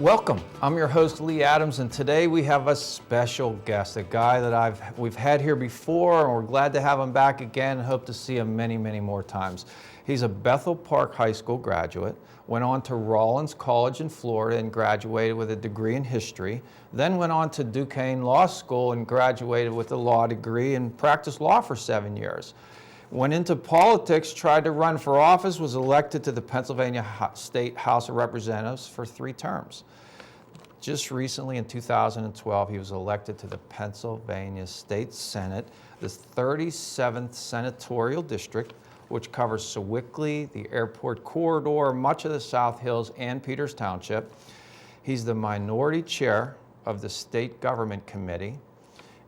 Welcome. I'm your host, Lee Adams, and today we have a special guest, a guy that we've had here before, and we're glad to have him back again and hope to see him many, many more times. He's a Bethel Park High School graduate, went on to Rollins College in Florida and graduated with a degree in history, then went on to Duquesne Law School and graduated with a law degree and practiced law for 7 years. Went into politics, tried to run for office, was elected to the Pennsylvania State House of Representatives for 3 terms. Just recently in 2012, he was elected to the Pennsylvania State Senate, the 37th Senatorial District, which covers Sewickley, the airport corridor, much of the South Hills, and Peters Township. He's the minority chair of the State Government Committee.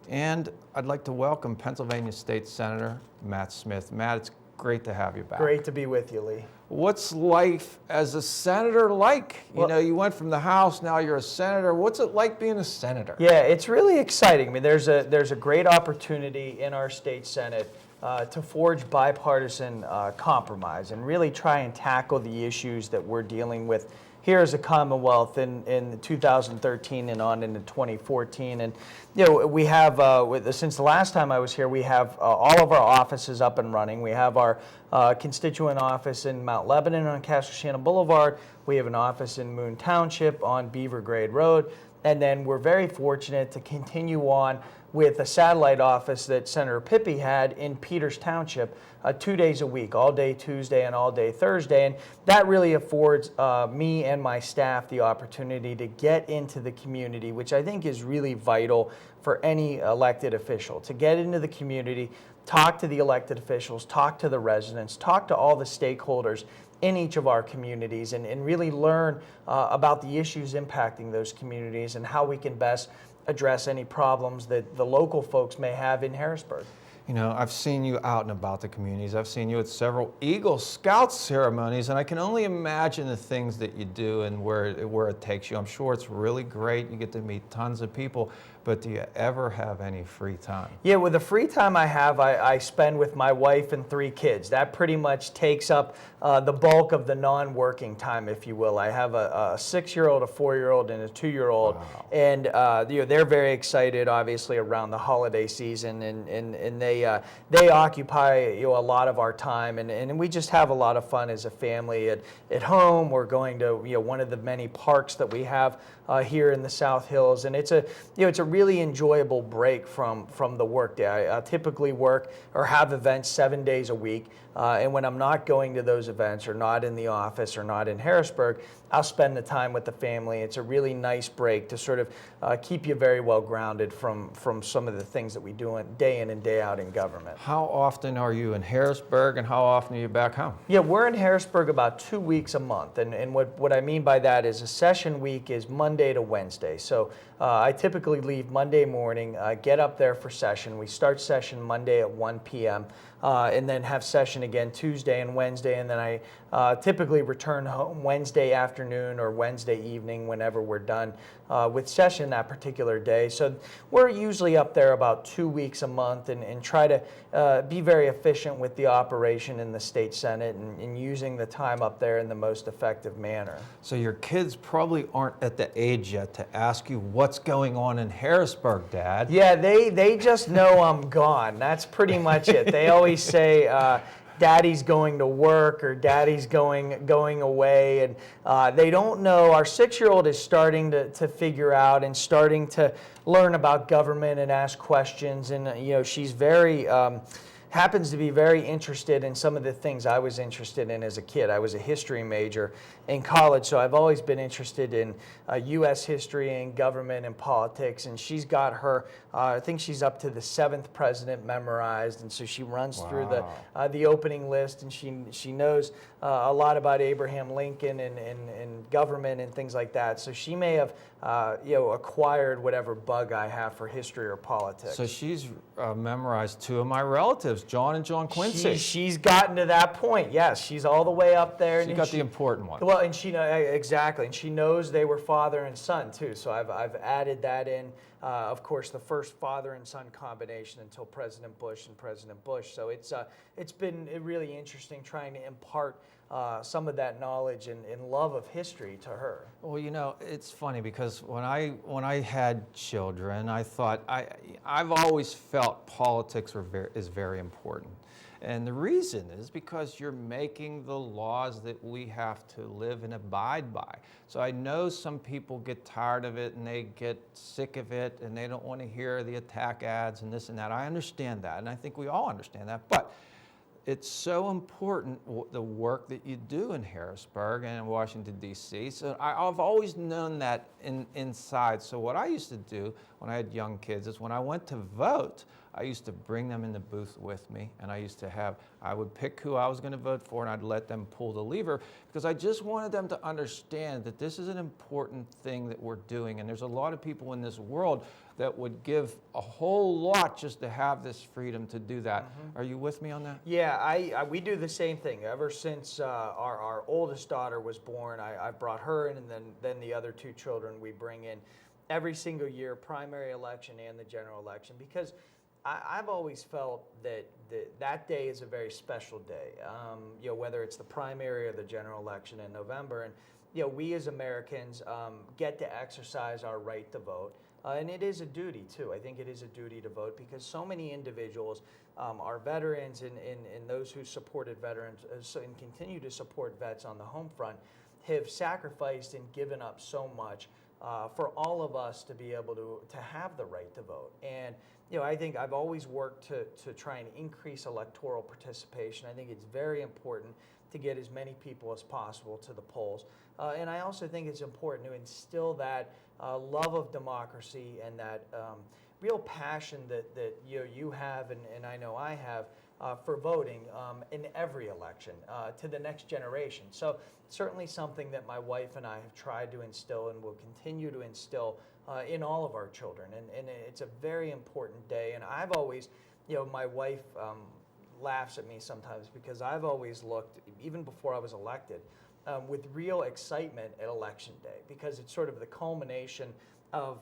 And I'd like to welcome Pennsylvania State Senator Matt Smith. Matt, it's great to have you back. Great to be with you, Lee. What's life as a senator like? Well, you went from the House, now you're a senator. What's it like being a senator? Yeah, it's really exciting. I mean, there's a great opportunity in our state Senate to forge bipartisan compromise and really try and tackle the issues that we're dealing with here as a Commonwealth in 2013 and on into 2014. And we have, since the last time I was here, we have all of our offices up and running. We have our constituent office in Mount Lebanon on Castle Shannon Boulevard. We have an office in Moon Township on Beaver Grade Road. And then we're very fortunate to continue on with a satellite office that Senator Pippy had in Peters Township 2 days a week, all day Tuesday and all day Thursday. And that really affords me and my staff the opportunity to get into the community, which I think is really vital for any elected official, to get into the community, talk to the elected officials, talk to the residents, talk to all the stakeholders in each of our communities and really learn about the issues impacting those communities and how we can best address any problems that the local folks may have in Harrisburg. You know, I've seen you out and about the communities. I've seen you at several Eagle Scout ceremonies, and I can only imagine the things that you do and where it takes you. I'm sure it's really great. You get to meet tons of people, but do you ever have any free time? Yeah, with the free time I have, I spend with my wife and 3 kids. That pretty much takes up the bulk of the non-working time, if you will. I have a 6-year-old, a 4-year-old, and a 2-year-old, wow. And they're very excited, obviously, around the holiday season, and they occupy a lot of our time, and we just have a lot of fun as a family at home. We're going to one of the many parks that we have here in the South Hills, and it's a really enjoyable break from the workday. I typically work or have events 7 days a week, and when I'm not going to those events or not in the office or not in Harrisburg, I'll spend the time with the family. It's a really nice break to sort of keep you very well grounded from some of the things that we do day in and day out in government. How often are you in Harrisburg, and how often are you back home? Yeah, we're in Harrisburg about 2 weeks a month, and what I mean by that is a session week is Monday to Wednesday. So I typically leave Monday morning, get up there for session. We start session Monday at 1 p.m. And then have session again Tuesday and Wednesday, and then I typically return home Wednesday afternoon or Wednesday evening whenever we're done with session that particular day. So we're usually up there about 2 weeks a month and try to be very efficient with the operation in the state Senate and using the time up there in the most effective manner. So your kids probably aren't at the age yet to ask you what's going on in Harrisburg, Dad. Yeah, they just know I'm gone. That's pretty much it. They always say, Daddy's going to work or Daddy's going away, and they don't know. Our 6-year-old is starting to figure out and starting to learn about government and ask questions, and she's very happens to be very interested in some of the things I was interested in as a kid. I was a history major in college, so I've always been interested in U.S. history and government and politics, and she's got her, I think she's up to the 7th president memorized, and so she runs through the opening list, and she knows a lot about Abraham Lincoln and government and things like that. So she may have acquired whatever bug I have for history or politics. So she's memorized 2 of my relatives, John and John Quincy. She's gotten to that point. Yes, she's all the way up there. She got the important one. Well, and exactly, and she knows they were father and son too. So I've added that in. Of course, the first father and son combination until President Bush and President Bush. So it's been really interesting trying to impart some of that knowledge and love of history to her. Well, you know, it's funny because when I had children, I thought I've always felt politics is very important. And the reason is because you're making the laws that we have to live and abide by. So I know some people get tired of it and they get sick of it and they don't want to hear the attack ads and this and that. I understand that, and I think we all understand that. But it's so important, the work that you do in Harrisburg and in Washington, D.C. So I've always known that inside. So what I used to do when I had young kids is when I went to vote, I used to bring them in the booth with me, and I would pick who I was going to vote for, and I'd let them pull the lever, because I just wanted them to understand that this is an important thing that we're doing. And there's a lot of people in this world that would give a whole lot just to have this freedom to do that. Mm-hmm. Are you with me on that? Yeah, we do the same thing. Ever since our oldest daughter was born, I brought her in, and then the other two children we bring in every single year, primary election and the general election, because I've always felt that that day is a very special day. Whether it's the primary or the general election in November, and we as Americans get to exercise our right to vote. And it is a duty, too. I think it is a duty to vote because so many individuals, our veterans and those who supported veterans and continue to support vets on the home front, have sacrificed and given up so much for all of us to be able to have the right to vote. And I think I've always worked to try and increase electoral participation. I think it's very important to get as many people as possible to the polls. And I also think it's important to instill that love of democracy and that real passion that you have and I know I have for voting in every election to the next generation. So certainly something that my wife and I have tried to instill and will continue to instill in all of our children. And it's a very important day. And I've always, my wife laughs at me sometimes because I've always looked, even before I was elected, with real excitement at Election Day, because it's sort of the culmination of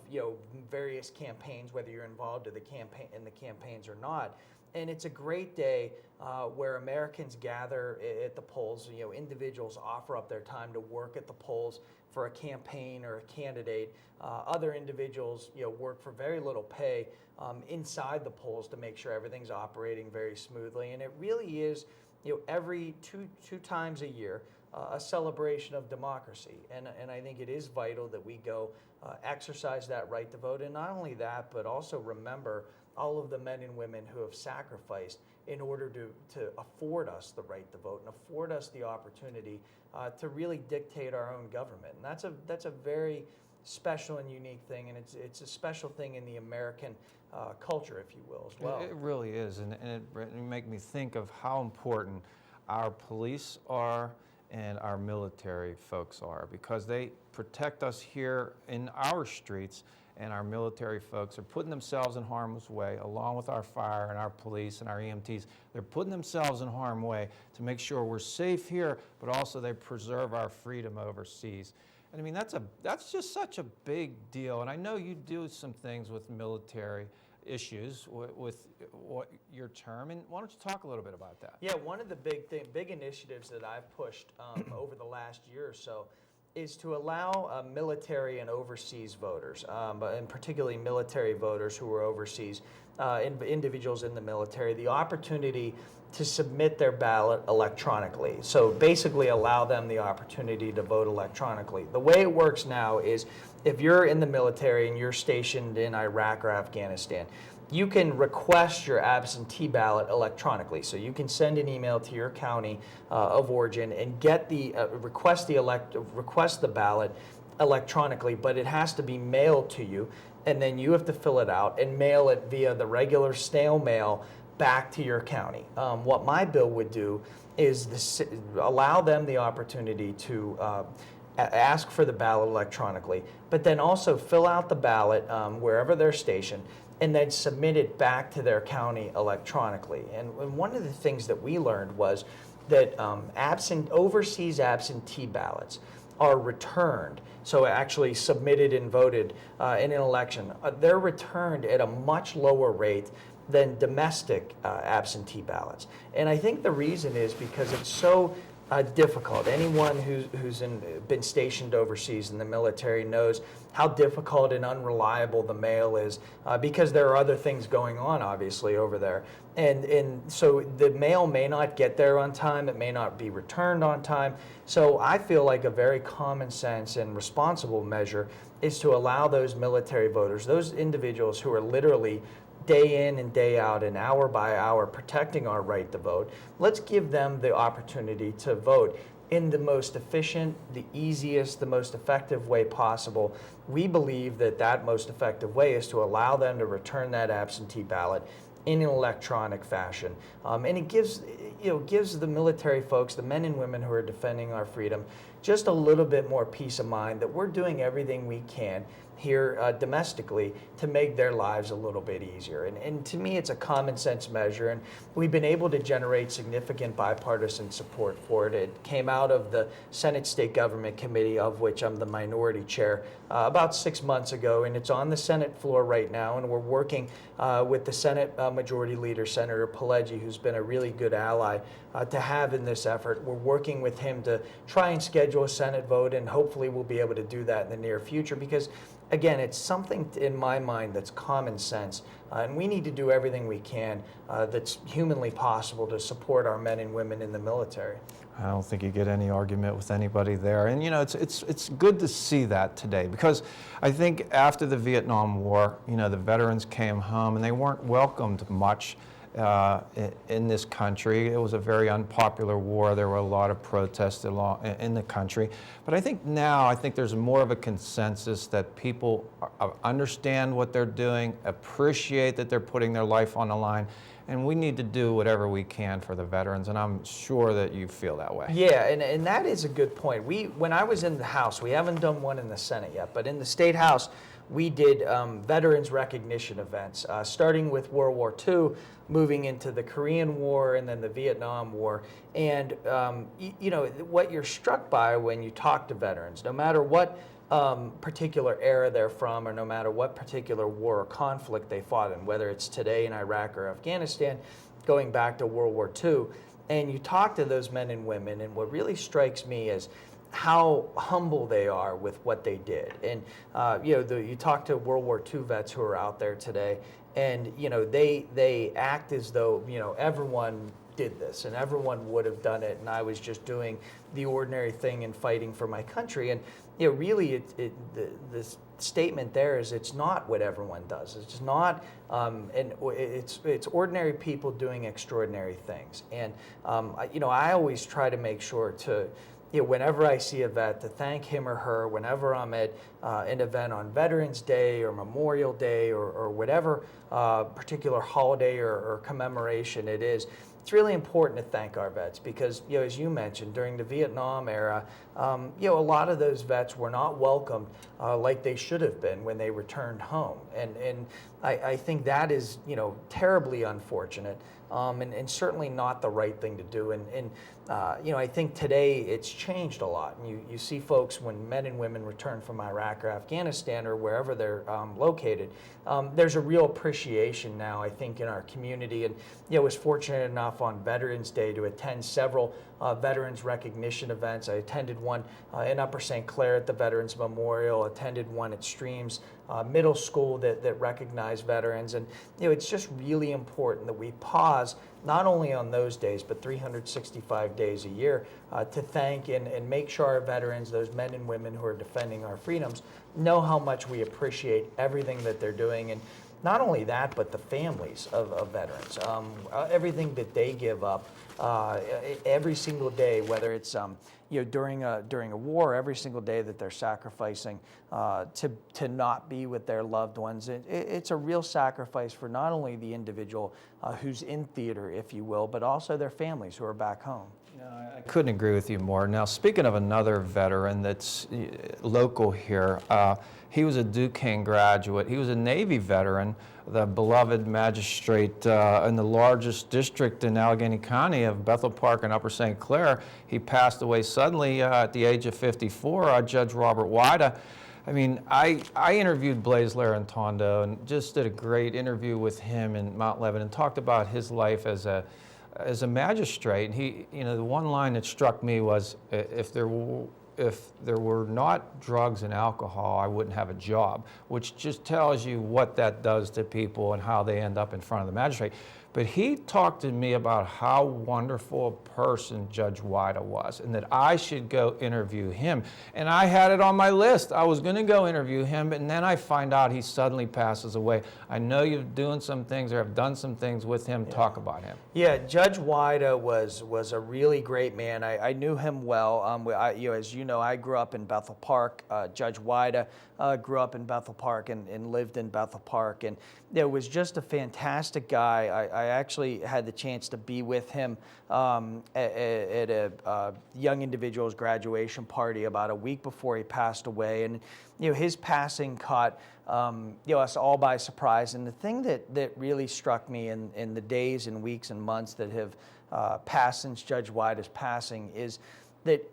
various campaigns, whether you're involved in the campaigns or not. And it's a great day where Americans gather at the polls. Individuals offer up their time to work at the polls for a campaign or a candidate. Other individuals work for very little pay inside the polls to make sure everything's operating very smoothly. And it really is every two times a year a celebration of democracy. And I think it is vital that we go exercise that right to vote. And not only that, but also remember all of the men and women who have sacrificed in order to afford us the right to vote and afford us the opportunity to really dictate our own government. And that's a very special and unique thing, and it's a special thing in the American culture, if you will, as well. It really is, and it makes me think of how important our police are and our military folks are, because they protect us here in our streets, and our military folks are putting themselves in harm's way along with our fire and our police and our EMTs. They're putting themselves in harm's way to make sure we're safe here, but also they preserve our freedom overseas. And I mean, that's just such a big deal. And I know you do some things with military issues with your term, and why don't you talk a little bit about that? Yeah, one of the big initiatives that I've pushed over the last year or so is to allow military and overseas voters, and particularly military voters who are overseas, individuals in the military, the opportunity to submit their ballot electronically. So basically allow them the opportunity to vote electronically. The way it works now is if you're in the military and you're stationed in Iraq or Afghanistan, you can request your absentee ballot electronically. So you can send an email to your county of origin and get request the ballot electronically, but it has to be mailed to you, and then you have to fill it out and mail it via the regular snail mail back to your county. What my bill would do is allow them the opportunity to ask for the ballot electronically, but then also fill out the ballot wherever they're stationed, and then submit it back to their county electronically. And one of the things that we learned was that overseas absentee ballots are returned, so actually submitted and voted in an election, they're returned at a much lower rate than domestic absentee ballots. And I think the reason is because it's so difficult. Anyone who's been stationed overseas in the military knows how difficult and unreliable the mail is because there are other things going on, obviously, over there. And so the mail may not get there on time, it may not be returned on time. So I feel like a very common sense and responsible measure is to allow those military voters, those individuals who are literally day in and day out and hour by hour protecting our right to vote, let's give them the opportunity to vote in the most efficient, the easiest, the most effective way possible. We believe that that most effective way is to allow them to return that absentee ballot in an electronic fashion. And it gives the military folks, the men and women who are defending our freedom, just a little bit more peace of mind that we're doing everything we can here domestically to make their lives a little bit easier. And to me, it's a common sense measure, and we've been able to generate significant bipartisan support for it. It came out of the Senate State Government Committee, of which I'm the minority chair, about 6 months ago, and it's on the Senate floor right now, and we're working with the Senate Majority Leader, Senator Pileggi, who's been a really good ally to have in this effort. We're working with him to try and schedule a Senate vote, and hopefully we'll be able to do that in the near future because, again, it's something in my mind that's common sense, and we need to do everything we can that's humanly possible to support our men and women in the military. I don't think you get any argument with anybody there. And you know, it's good to see that today because I think after the Vietnam War, you know, the veterans came home and they weren't welcomed much in this country. It was a very unpopular war. There were a lot of protests in the country. But I think now, there's more of a consensus that people understand what they're doing, appreciate that they're putting their life on the line, and we need to do whatever we can for the veterans, and I'm sure that you feel that way. Yeah, and that is a good point. When I was in the House, we haven't done one in the Senate yet, but in the State House, we did veterans recognition events, starting with World War II, moving into the Korean War, and then the Vietnam War. And you know, what you're struck by when you talk to veterans, no matter what particular era they're from, or no matter what particular war or conflict they fought in, whether it's today in Iraq or Afghanistan, going back to World War II, and you talk to those men and women, and what really strikes me is how humble they are with what they did. And you know, you talk to World War II vets who are out there today, and you know, they act as though, you know, everyone did this and everyone would have done it, and I was just doing the ordinary thing and fighting for my country. And you know, really, the statement there is it's not what everyone does. It's just not, and it's ordinary people doing extraordinary things. And you know, I always try to make sure to, you know, whenever I see a vet, to thank him or her. Whenever I'm at an event on Veterans Day or Memorial Day or whatever particular holiday or commemoration it is, it's really important to thank our vets because, you know, as you mentioned, during the Vietnam era, you know, a lot of those vets were not welcomed like they should have been when they returned home. And I think that is, you know, terribly unfortunate. And certainly not the right thing to do. And you know, I think today it's changed a lot. And you see folks, when men and women return from Iraq or Afghanistan or wherever they're located, there's a real appreciation now, I think, in our community. And you know, I was fortunate enough on Veterans Day to attend several veterans recognition events. I attended one in Upper St. Clair at the Veterans Memorial, attended one at Streams Middle School that recognized veterans. And you know, it's just really important that we pause not only on those days, but 365 days a year to thank and make sure our veterans, those men and women who are defending our freedoms, know how much we appreciate everything that they're doing. And not only that, but the families of veterans, everything that they give up every single day, whether it's you know, during a war, every single day that they're sacrificing to not be with their loved ones. It's a real sacrifice for not only the individual who's in theater, if you will, but also their families who are back home. No, I couldn't agree with you more. Now, speaking of another veteran that's local here, he was a Duquesne graduate. He was a Navy veteran, the beloved magistrate in the largest district in Allegheny County of Bethel Park and Upper St. Clair. He passed away suddenly at the age of 54, Judge Robert Wida. I mean, I interviewed Blaise Larentondo and just did a great interview with him in Mount Lebanon and talked about his life as a as a magistrate, and he, you know, the one line that struck me was, if there were not drugs and alcohol, I wouldn't have a job, which just tells you what that does to people and how they end up in front of the magistrate. But he talked to me about how wonderful a person Judge Wida was, and that I should go interview him. And I had it on my list. I was going to go interview him, and then I find out he suddenly passes away. I know you're doing some things or have done some things with him. Yeah. Talk about him. Yeah, Judge Wida was a really great man. I knew him well. As you know, I grew up in Bethel Park. Judge Wida grew up in Bethel Park and lived in Bethel Park, and it was just a fantastic guy. I actually had the chance to be with him at a young individual's graduation party about a week before he passed away, and his passing caught us all by surprise. And the thing that really struck me in the days and weeks and months that have passed since Judge Wida's passing is that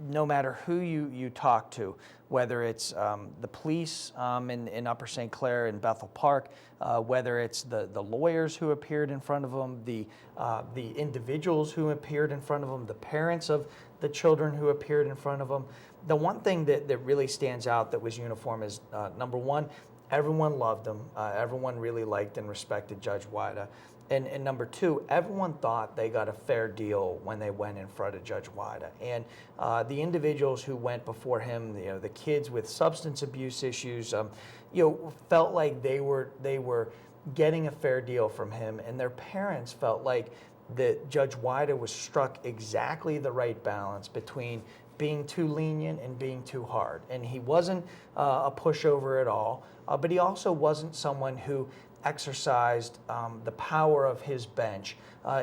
no matter who you talk to, whether it's the police in Upper St. Clair and Bethel Park, whether it's the lawyers who appeared in front of them, the individuals who appeared in front of them, the parents of the children who appeared in front of them, the one thing that really stands out that was uniform is, number one, everyone loved him. Everyone really liked and respected Judge Wida. And number two, everyone thought they got a fair deal when they went in front of Judge Wida. And the individuals who went before him, the kids with substance abuse issues, felt like they were getting a fair deal from him, and their parents felt like that Judge Wida was struck exactly the right balance between being too lenient and being too hard. And he wasn't a pushover at all, but he also wasn't someone who exercised the power of his bench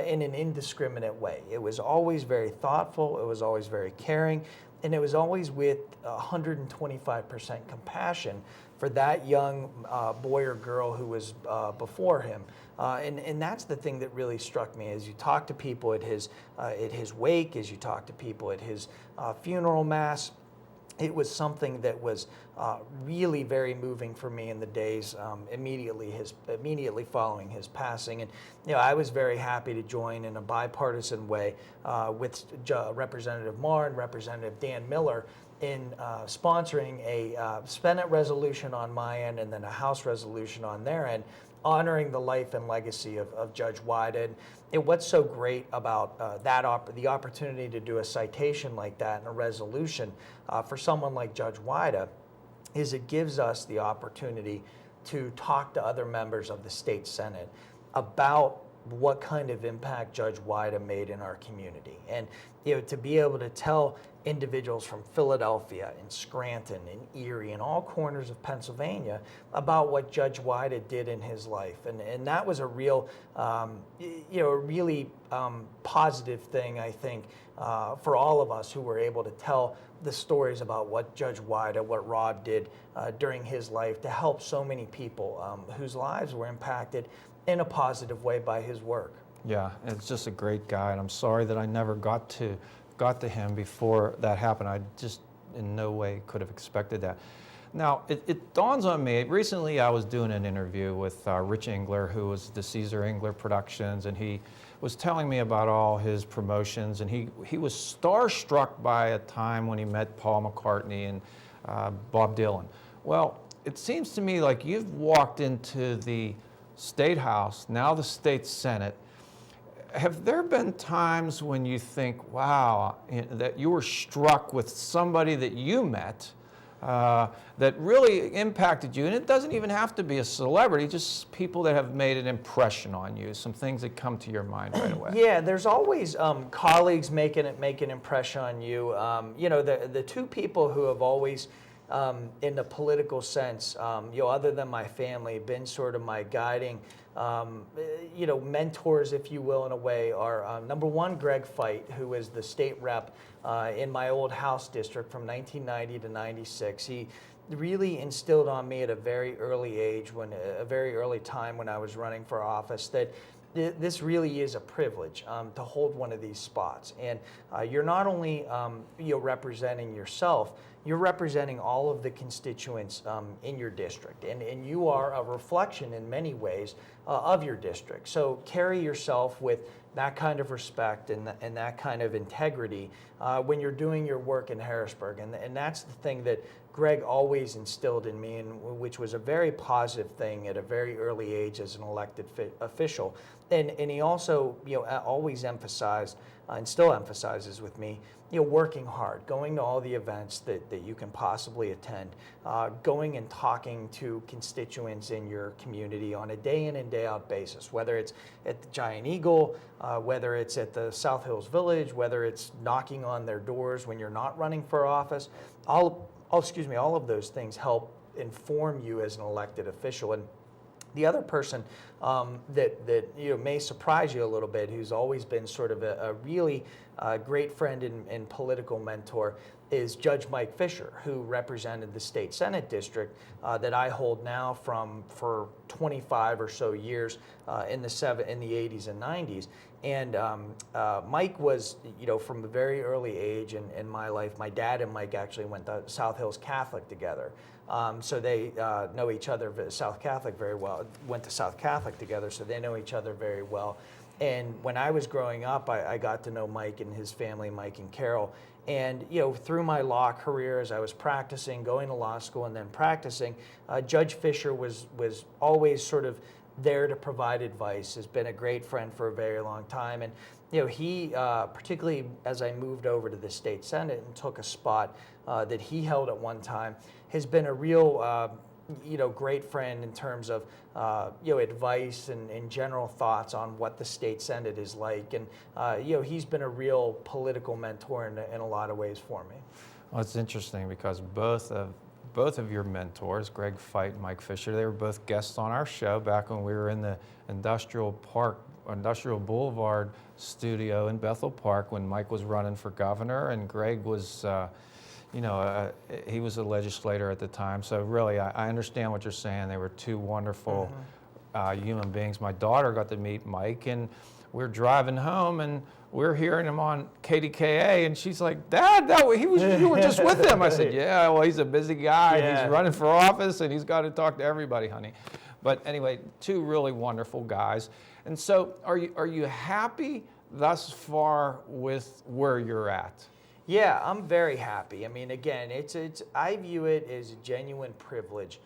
in an indiscriminate way. It was always very thoughtful, it was always very caring, and it was always with 125% compassion for that young boy or girl who was before him. And that's the thing that really struck me as you talk to people at his wake, as you talk to people at his funeral mass. It was something that was really very moving for me in the days immediately following his passing. And I was very happy to join in a bipartisan way with Representative Marr and Representative Dan Miller in sponsoring a Senate resolution on my end and then a House resolution on their end, honoring the life and legacy of Judge Wida. And what's so great about the opportunity to do a citation like that and a resolution for someone like Judge Wida is it gives us the opportunity to talk to other members of the state Senate about what kind of impact Judge Wida made in our community. And to be able to tell individuals from Philadelphia and Scranton and Erie and all corners of Pennsylvania about what Judge Wida did in his life. And that was a real, really positive thing, I think, for all of us who were able to tell the stories about what Judge Wida, what Rob did during his life to help so many people whose lives were impacted in a positive way by his work. Yeah, it's just a great guy, and I'm sorry that I never got to him before that happened. I just in no way could have expected that. Now, it dawns on me, recently I was doing an interview with Rich Engler, who was the Caesar Engler Productions, and he was telling me about all his promotions, and he was starstruck by a time when he met Paul McCartney and Bob Dylan. Well, it seems to me like you've walked into the State House, now the State Senate. Have there been times when you think, wow, that you were struck with somebody that you met that really impacted you? And it doesn't even have to be a celebrity, just people that have made an impression on you, some things that come to your mind right away. Yeah, there's always colleagues make an impression on you. The two people who have always, in the political sense, other than my family, been sort of my guiding mentors, if you will, in a way, are number one, Greg Feit, who is the state rep in my old House district from 1990 to 96. He really instilled on me at a very early age, a very early time when I was running for office, that this really is a privilege to hold one of these spots. And you're not only representing yourself, you're representing all of the constituents in your district, and you are a reflection in many ways of your district. So carry yourself with that kind of respect and that kind of integrity when you're doing your work in Harrisburg. And that's the thing that Greg always instilled in me, and which was a very positive thing at a very early age as an elected official. And he also, always emphasized and still emphasizes with me, working hard, going to all the events that you can possibly attend, going and talking to constituents in your community on a day in and day out basis, whether it's at the Giant Eagle, whether it's at the South Hills Village, whether it's knocking on their doors when you're not running for office. All of those things help inform you as an elected official. And the other person that may surprise you a little bit, who's always been sort of a really great friend and political mentor, is Judge Mike Fisher, who represented the state Senate district that I hold now for 25 or so years in the 80s and 90s. And Mike was, from a very early age in my life, my dad and Mike actually went to South Hills Catholic together. So they know each other, South Catholic, very well, went to South Catholic together, so they know each other very well. And when I was growing up, I got to know Mike and his family, Mike and Carol. And, through my law career, as I was practicing, going to law school and then practicing, Judge Fisher was always sort of there to provide advice, has been a great friend for a very long time. And, he, particularly as I moved over to the state Senate and took a spot that he held at one time, has been a real, great friend in terms of, advice and general thoughts on what the state Senate is like. And, he's been a real political mentor in a lot of ways for me. Well, it's interesting because both of your mentors, Greg Feit and Mike Fisher, they were both guests on our show back when we were in the Industrial Boulevard studio in Bethel Park when Mike was running for governor and Greg was, he was a legislator at the time. So really, I understand what you're saying. They were two wonderful human beings. My daughter got to meet Mike, and we're driving home, and we're hearing him on KDKA, and she's like, "Dad, you were just with him." I said, "Yeah, well, he's a busy guy. And he's running for office, and he's got to talk to everybody, honey." But anyway, two really wonderful guys. And so, are you happy thus far with where you're at? Yeah, I'm very happy. I mean, again, I view it as a genuine privilege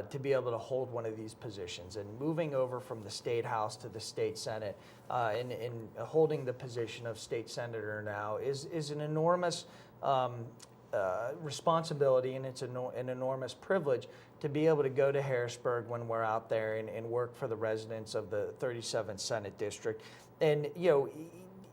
to be able to hold one of these positions. And moving over from the State House to the State Senate and holding the position of State Senator now is an enormous responsibility, and it's an enormous privilege to be able to go to Harrisburg when we're out there and work for the residents of the 37th Senate District. And,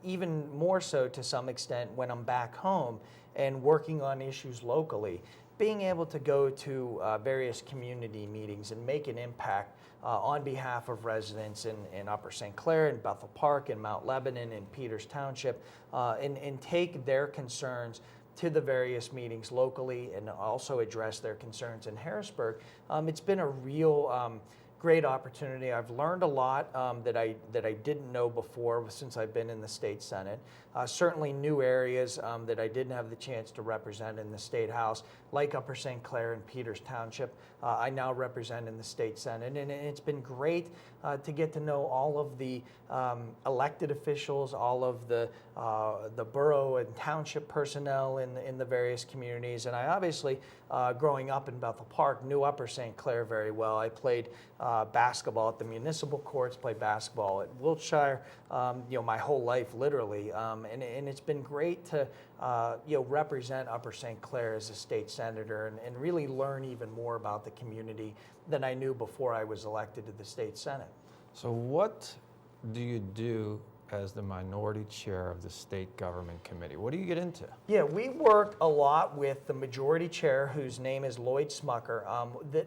even more so to some extent when I'm back home and working on issues locally, being able to go to various community meetings and make an impact on behalf of residents in Upper St. Clair, in Bethel Park, in Mount Lebanon, in Peters Township, and take their concerns to the various meetings locally and also address their concerns in Harrisburg. It's been a real great opportunity. I've learned a lot that I didn't know before since I've been in the state Senate. Certainly new areas that I didn't have the chance to represent in the State House, like Upper St. Clair and Peters Township. I now represent in the state Senate, and it's been great to get to know all of the elected officials, all of the borough and township personnel in the various communities. And I obviously, growing up in Bethel Park, knew Upper St. Clair very well. I played basketball at the municipal courts, played basketball at Wiltshire, my whole life, literally. And it's been great to represent Upper St. Clair as a state senator and really learn even more about the community than I knew before I was elected to the state Senate. So what do you do as the minority chair of the state government committee? What do you get into? Yeah, we work a lot with the majority chair, whose name is Lloyd Smucker.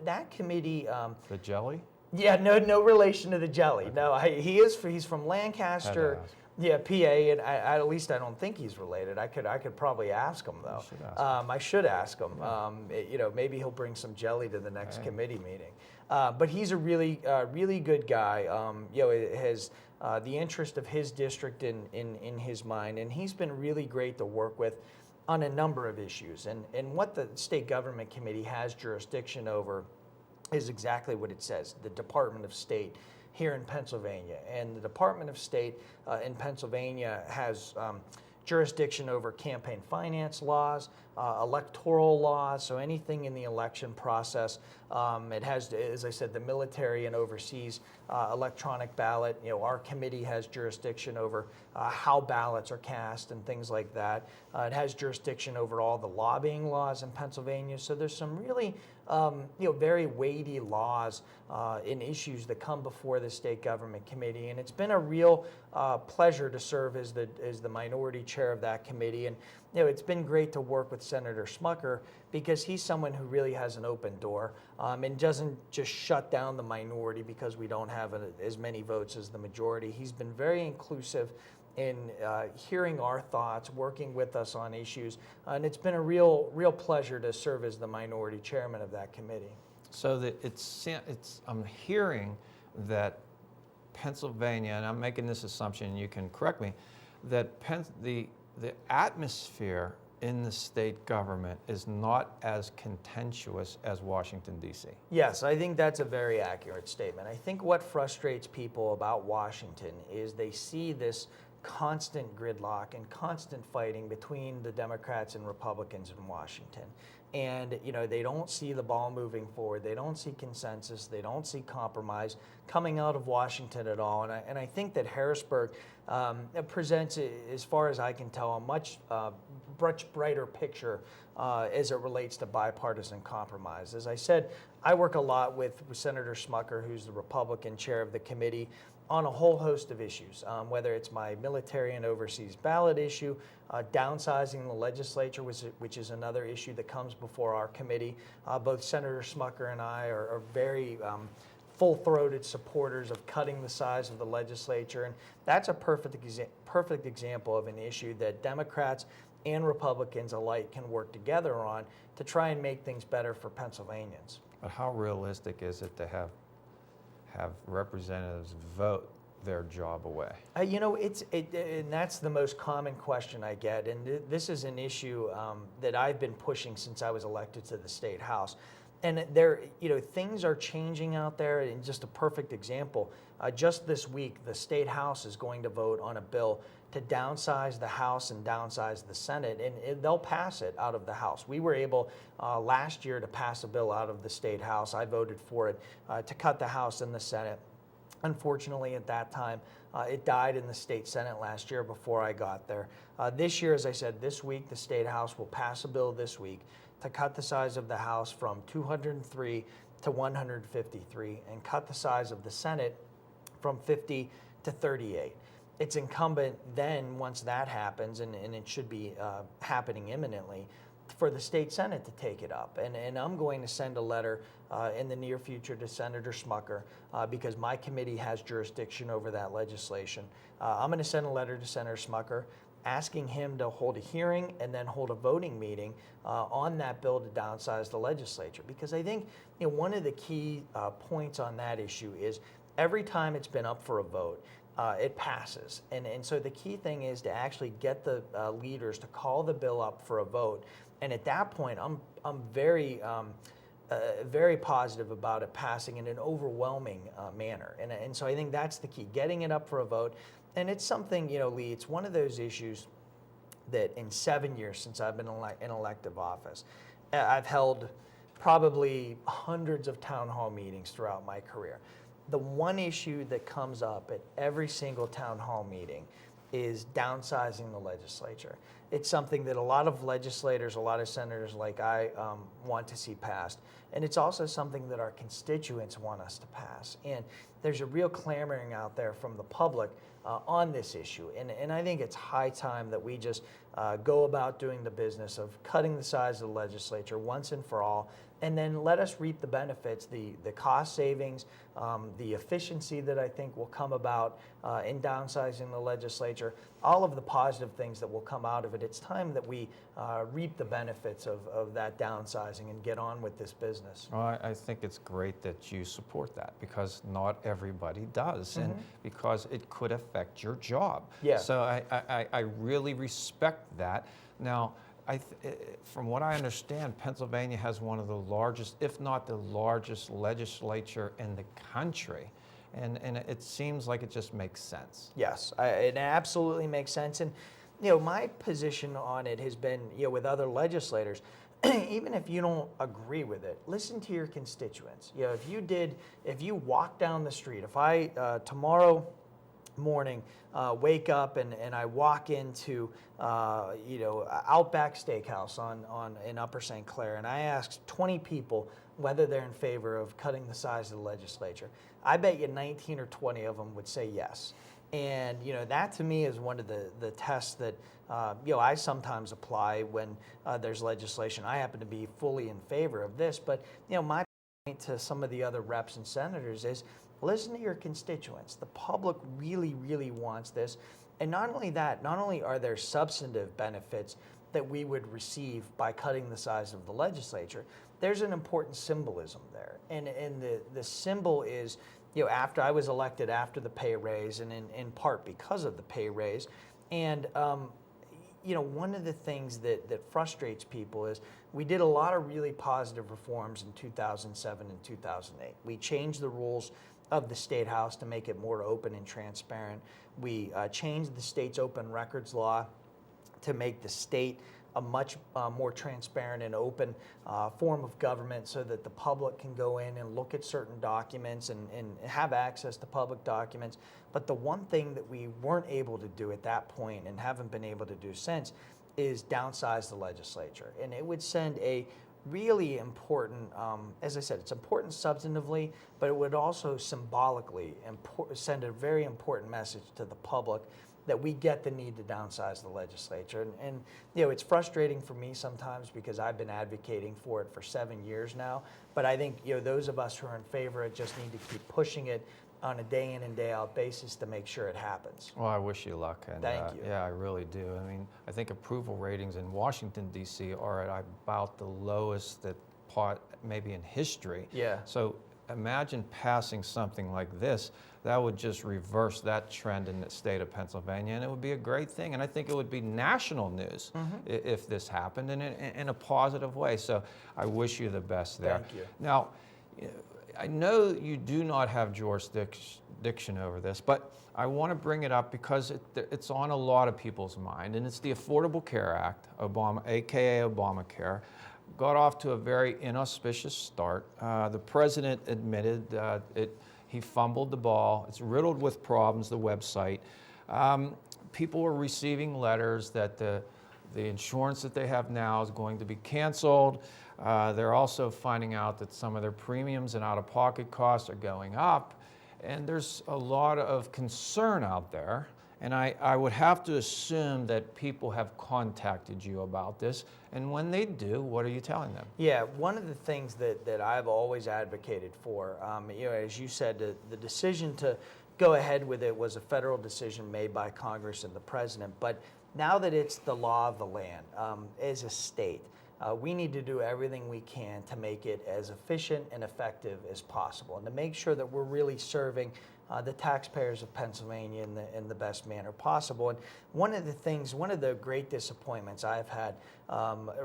That committee. The jelly? Yeah, no relation to the jelly. No, he's from Lancaster. Yeah, PA, and at least I don't think he's related. I could probably ask him though. I should ask him. Maybe he'll bring some jelly to the next committee meeting. But he's a really good guy. Has the interest of his district in his mind, and he's been really great to work with. on a number of issues. And what the state government committee has jurisdiction over is exactly what it says, the Department of State here in Pennsylvania. And the Department of State in Pennsylvania has jurisdiction over campaign finance laws, electoral laws, so anything in the election process. It has, as I said, the military and overseas electronic ballot. Our committee has jurisdiction over how ballots are cast and things like that. It has jurisdiction over all the lobbying laws in Pennsylvania. So there's some really, very weighty laws and issues that come before the state government committee, and it's been a real pleasure to serve as the minority chair of that committee. And it's been great to work with Senator Smucker because he's someone who really has an open door and doesn't just shut down the minority because we don't have as many votes as the majority. He's been very inclusive in hearing our thoughts, working with us on issues, and it's been a real pleasure to serve as the minority chairman of that committee. So I'm hearing that Pennsylvania, and I'm making this assumption, and you can correct me, that the atmosphere in the state government is not as contentious as Washington, D.C. Yes, I think that's a very accurate statement. I think what frustrates people about Washington is they see this constant gridlock and constant fighting between the Democrats and Republicans in Washington. And they don't see the ball moving forward. They don't see consensus. They don't see compromise coming out of Washington at all. And I think that Harrisburg presents, as far as I can tell, a much brighter picture as it relates to bipartisan compromise. As I said, I work a lot with Senator Smucker, who's the Republican chair of the committee, on a whole host of issues, whether it's my military and overseas ballot issue, downsizing the legislature, which is another issue that comes before our committee. Both Senator Smucker and I are very full-throated supporters of cutting the size of the legislature, and that's a perfect example of an issue that Democrats and Republicans alike can work together on to try and make things better for Pennsylvanians. But how realistic is it to have representatives vote their job away? And that's the most common question I get, and this is an issue that I've been pushing since I was elected to the state house. And things are changing out there. And just a perfect example, just this week, the state house is going to vote on a bill to downsize the House and downsize the Senate, and they'll pass it out of the House. We were able last year to pass a bill out of the state house. I voted for it to cut the House and the Senate. Unfortunately, at that time, it died in the state Senate last year before I got there. This year, as I said, this week, the state house will pass a bill this week to cut the size of the House from 203 to 153 and cut the size of the Senate from 50 to 38. It's incumbent then, once that happens, and it should be happening imminently, for the state Senate to take it up. And I'm going to send a letter in the near future to Senator Smucker because my committee has jurisdiction over that legislation. I'm going to send a letter to Senator Smucker asking him to hold a hearing and then hold a voting meeting on that bill to downsize the legislature. Because I think one of the key points on that issue is every time it's been up for a vote, it passes. And so the key thing is to actually get the leaders to call the bill up for a vote. And at that point, I'm very positive about it passing in an overwhelming manner. And so I think that's the key, getting it up for a vote. And it's something, Lee, it's one of those issues that in 7 years since I've been in elective office, I've held probably hundreds of town hall meetings throughout my career. The one issue that comes up at every single town hall meeting is downsizing the legislature. It's something that a lot of legislators, a lot of senators like I want to see passed. And it's also something that our constituents want us to pass. And there's a real clamoring out there from the public on this issue. And I think it's high time that we just go about doing the business of cutting the size of the legislature once and for all, and then let us reap the benefits, the cost savings, the efficiency that I think will come about in downsizing the legislature, all of the positive things that will come out of it. It's time that we reap the benefits of that downsizing and get on with this business. Well, I think it's great that you support that because not everybody does, and because it could affect your job. Yeah. So I really respect that. Now, from what I understand, Pennsylvania has one of the largest, if not the largest, legislature in the country. And it seems like it just makes sense. Yes, it absolutely makes sense. And, you know, my position on it has been, you know, with other legislators, even if you don't agree with it, listen to your constituents. You know, if you walk down the street, if I, tomorrow morning, wake up and I walk into, you know, Outback Steakhouse in Upper St. Clair, and I ask 20 people whether they're in favor of cutting the size of the legislature, I bet you 19 or 20 of them would say yes. And, you know, that to me is one of the tests that, you know, I sometimes apply when there's legislation. I happen to be fully in favor of this, but, you know, my point to some of the other reps and senators is listen to your constituents. The public really, really wants this. And not only that, not only are there substantive benefits that we would receive by cutting the size of the legislature, there's an important symbolism there. And the symbol is, you know, after I was elected after the pay raise, and in part because of the pay raise. And, you know, one of the things that frustrates people is we did a lot of really positive reforms in 2007 and 2008. We changed the rules of the State House to make it more open and transparent. We changed the state's open records law to make the state a much more transparent and open form of government so that the public can go in and look at certain documents and have access to public documents. But the one thing that we weren't able to do at that point and haven't been able to do since is downsize the legislature. And it would send a really important, as I said, it's important substantively, but it would also symbolically send a very important message to the public that we get the need to downsize the legislature. And you know, it's frustrating for me sometimes because I've been advocating for it for 7 years now. But I think, you know, those of us who are in favor of it just need to keep pushing it on a day in and day out basis to make sure it happens. Well, I wish you luck. And, Thank you. Yeah, I really do. I mean, I think approval ratings in Washington, D.C. are at about the lowest that maybe in history. Yeah. So imagine passing something like this. That would just reverse that trend in the state of Pennsylvania, and it would be a great thing. And I think it would be national news if this happened, and in a positive way. So I wish you the best there. Thank you. Now, I know you do not have jurisdiction over this, but I want to bring it up because it's on a lot of people's mind, and it's the Affordable Care Act, aka Obamacare. Got off to a very inauspicious start. The president admitted he fumbled the ball. It's riddled with problems, the website. People are receiving letters that the insurance that they have now is going to be canceled. They're also finding out that some of their premiums and out-of-pocket costs are going up. And there's a lot of concern out there. And I would have to assume that people have contacted you about this. And when they do, what are you telling them? Yeah, one of the things that I've always advocated for, you know, as you said, the decision to go ahead with it was a federal decision made by Congress and the president. But now that it's the law of the land, as a state, we need to do everything we can to make it as efficient and effective as possible, and to make sure that we're really serving the taxpayers of Pennsylvania in the best manner possible. And one of the great disappointments I've had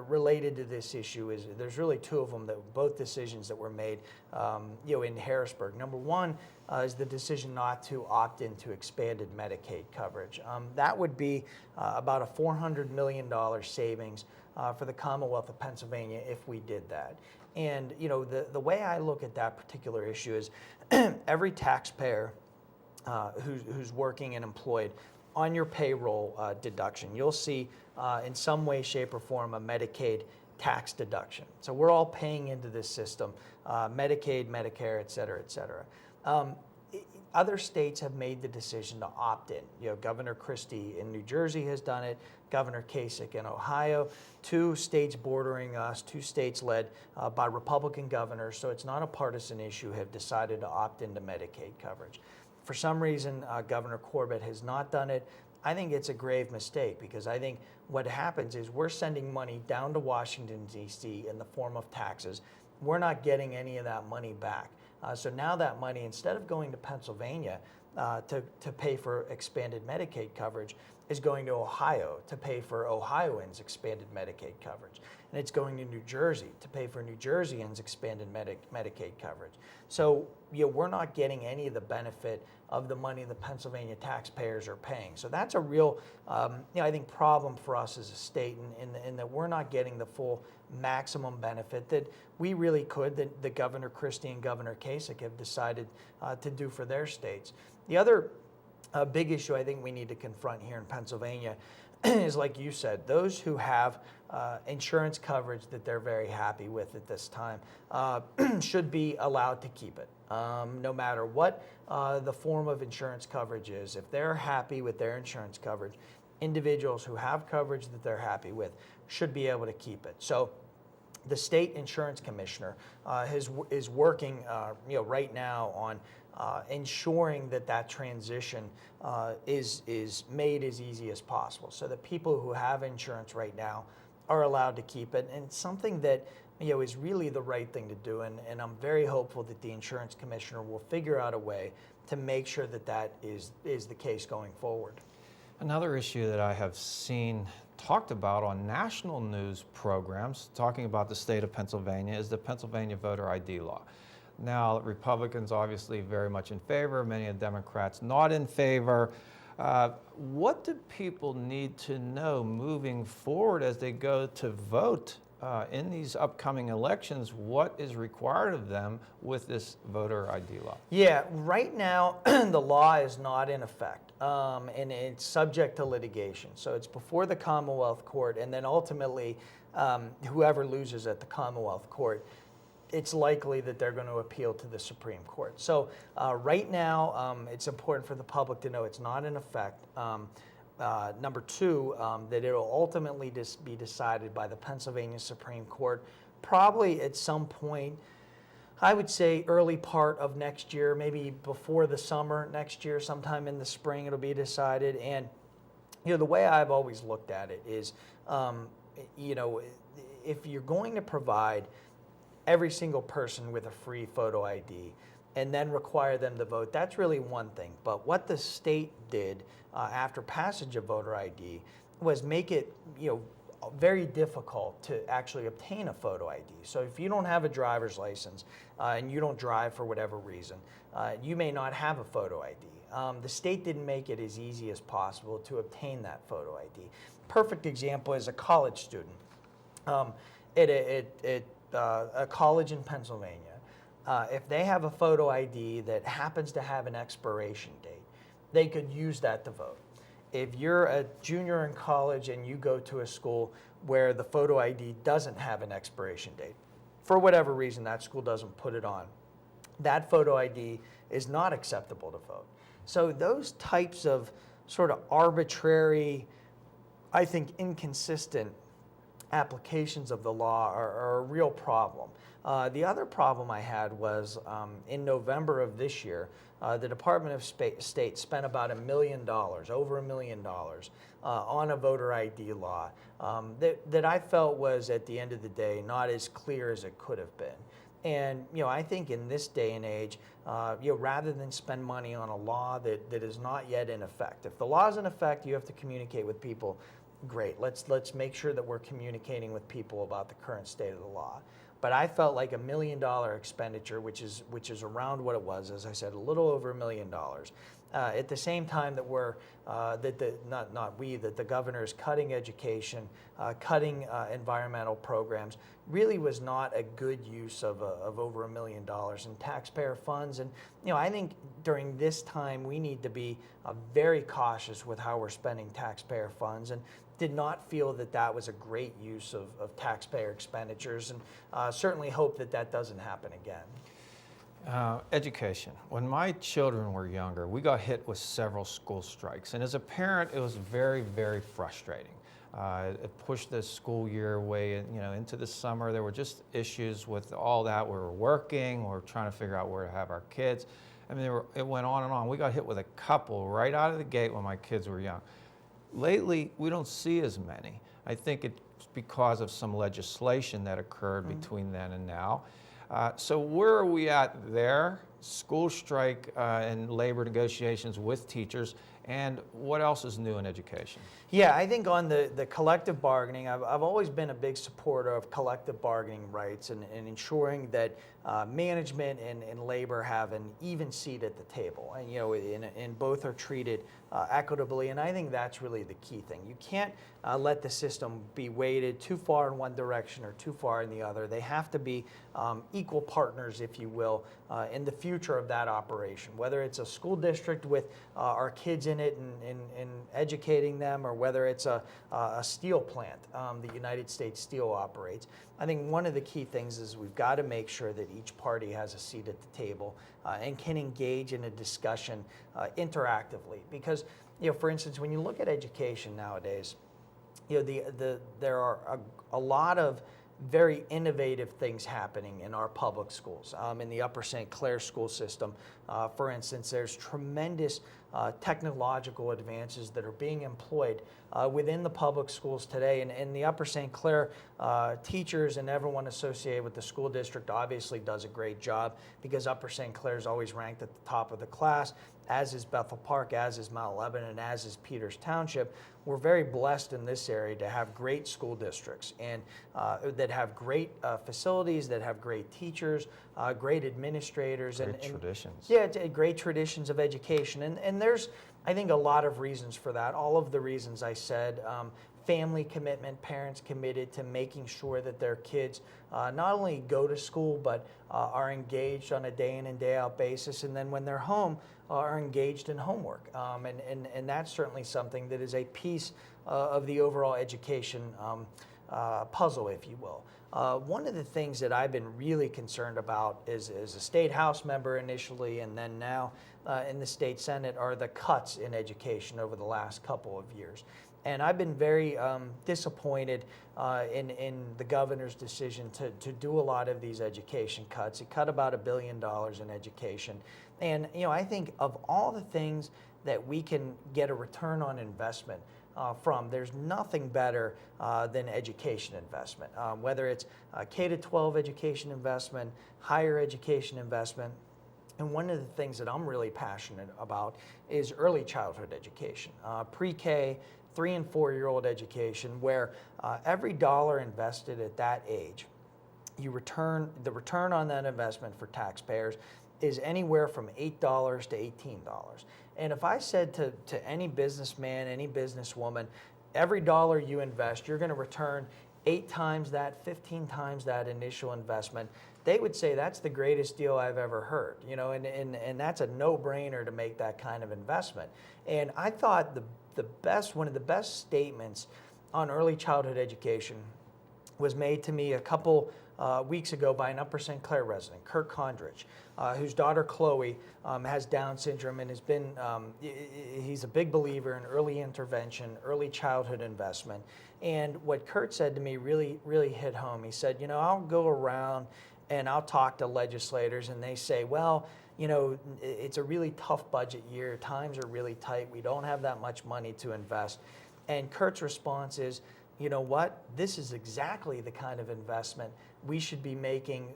related to this issue is there's really two of them, that both decisions that were made, you know, in Harrisburg. Number one is the decision not to opt into expanded Medicaid coverage. That would be about a $400 million savings for the Commonwealth of Pennsylvania if we did that. And you know, the way I look at that particular issue is every taxpayer who's working and employed, on your payroll deduction, you'll see in some way, shape, or form a Medicaid tax deduction. So we're all paying into this system, Medicaid, Medicare, et cetera, et cetera. Other states have made the decision to opt in. You know, Governor Christie in New Jersey has done it, Governor Kasich in Ohio, two states bordering us, two states led by Republican governors, so it's not a partisan issue, have decided to opt into Medicaid coverage. For some reason, Governor Corbett has not done it. I think it's a grave mistake, because I think what happens is we're sending money down to Washington, D.C. in the form of taxes. We're not getting any of that money back. So now that money, instead of going to Pennsylvania to pay for expanded Medicaid coverage, is going to Ohio to pay for Ohioans' expanded Medicaid coverage. And it's going to New Jersey to pay for New Jerseyans' expanded Medicaid coverage. So we're not getting any of the benefit of the money the Pennsylvania taxpayers are paying. So that's a real, I think, problem for us as a state in that we're not getting the full maximum benefit that we really could, that Governor Christie and Governor Kasich have decided to do for their states. The other big issue I think we need to confront here in Pennsylvania is, like you said, those who have insurance coverage that they're very happy with at this time should be allowed to keep it. No matter what the form of insurance coverage is, if they're happy with their insurance coverage, individuals who have coverage that they're happy with should be able to keep it. So the state insurance commissioner is working right now on ensuring that transition is made as easy as possible, so that people who have insurance right now are allowed to keep it. And it's something that is really the right thing to do. And I'm very hopeful that the insurance commissioner will figure out a way to make sure that is the case going forward. Another issue that I have seen talked about on national news programs talking about the state of Pennsylvania is the Pennsylvania voter ID law. Now, Republicans obviously very much in favor, many of Democrats not in favor. What do people need to know moving forward as they go to vote in these upcoming elections? What is required of them with this voter ID law? Yeah, right now the law is not in effect, and it's subject to litigation. So it's before the Commonwealth Court, and then ultimately whoever loses at the Commonwealth Court, it's likely that they're going to appeal to the Supreme Court. So right now, it's important for the public to know it's not in effect. Number two, that it'll ultimately be decided by the Pennsylvania Supreme Court, probably at some point, I would say early part of next year, maybe before the summer next year, sometime in the spring it'll be decided. And the way I've always looked at it is, if you're going to provide every single person with a free photo ID and then require them to vote, that's really one thing. But what the state did after passage of voter ID was make it very difficult to actually obtain a photo ID. So if you don't have a driver's license and you don't drive for whatever reason, you may not have a photo ID. The state didn't make it as easy as possible to obtain that photo ID. Perfect example is a college student at a college in Pennsylvania. If they have a photo ID that happens to have an expiration date, they could use that to vote. If you're a junior in college and you go to a school where the photo ID doesn't have an expiration date, for whatever reason that school doesn't put it on, that photo ID is not acceptable to vote. So those types of sort of arbitrary, I think inconsistent applications of the law are a real problem. The other problem I had was in November of this year, the Department of State spent about $1 million, over $1 million, on a voter ID law that I felt was, at the end of the day, not as clear as it could have been. And I think in this day and age, rather than spend money on a law that is not yet in effect, if the law is in effect, you have to communicate with people. Great. Let's make sure that we're communicating with people about the current state of the law. But I felt like $1 million expenditure, which is around what it was, as I said, a little over $1 million. At the same time that that the governor is cutting education, cutting environmental programs, really was not a good use of over $1 million in taxpayer funds. And I think during this time we need to be very cautious with how we're spending taxpayer funds, and did not feel that was a great use of taxpayer expenditures, and certainly hope that doesn't happen again. Education. When my children were younger, we got hit with several school strikes, and as a parent, it was very, very frustrating. It pushed the school year way, into the summer. There were just issues with all that. We were working, we were trying to figure out where to have our kids. I mean, it went on and on. We got hit with a couple right out of the gate when my kids were young. Lately, we don't see as many. I think it's because of some legislation that occurred between then and now. So where are we at there? School strike and labor negotiations with teachers. And what else is new in education? Yeah, I think on the collective bargaining, I've always been a big supporter of collective bargaining rights and ensuring that management and labor have an even seat at the table, and and both are treated equitably. And I think that's really the key thing. You can't let the system be weighted too far in one direction or too far in the other. They have to be equal partners, if you will, in the future of that operation. Whether it's a school district with our kids in it and educating them, or whether it's a steel plant that United States Steel operates. I think one of the key things is we've got to make sure that each party has a seat at the table and can engage in a discussion interactively. Because, for instance, when you look at education nowadays, there are a lot of very innovative things happening in our public schools. In the Upper St. Clair school system, for instance, there's tremendous technological advances that are being employed within the public schools today. And the Upper St. Clair teachers and everyone associated with the school district obviously does a great job, because Upper St. Clair is always ranked at the top of the class, as is Bethel Park, as is Mount Lebanon, as is Peters Township. We're very blessed in this area to have great school districts and that have great facilities, that have great teachers, great administrators. Great traditions. Yeah, great traditions of education. And there's, I think, a lot of reasons for that. All of the reasons I said. Family commitment, parents committed to making sure that their kids not only go to school, but are engaged on a day in and day out basis, and then when they're home, are engaged in homework. And that's certainly something that is a piece of the overall education puzzle, if you will. One of the things that I've been really concerned about is, as a state house member initially, and then now in the state senate, are the cuts in education over the last couple of years. And I've been very disappointed in the governor's decision to do a lot of these education cuts. He cut about $1 billion in education. And I think of all the things that we can get a return on investment from, there's nothing better than education investment, whether it's K-12 education investment, higher education investment. And one of the things that I'm really passionate about is early childhood education, pre-K, 3- and 4-year-old education, where every dollar invested at that age, the return on that investment for taxpayers is anywhere from $8 to $18. And if I said to any businessman, any businesswoman, every dollar you invest, you're going to return 8 times that, 15 times that initial investment, they would say that's the greatest deal I've ever heard, and that's a no-brainer to make that kind of investment. And I thought one of the best statements on early childhood education was made to me a couple weeks ago by an Upper St. Clair resident, Kirk Condrich, whose daughter Chloe has Down syndrome and has been, he's a big believer in early intervention, early childhood investment. And what Kurt said to me really, really hit home. He said, I'll go around and I'll talk to legislators, and they say, well, it's a really tough budget year. Times are really tight. We don't have that much money to invest. And Kurt's response is, you know what? This is exactly the kind of investment we should be making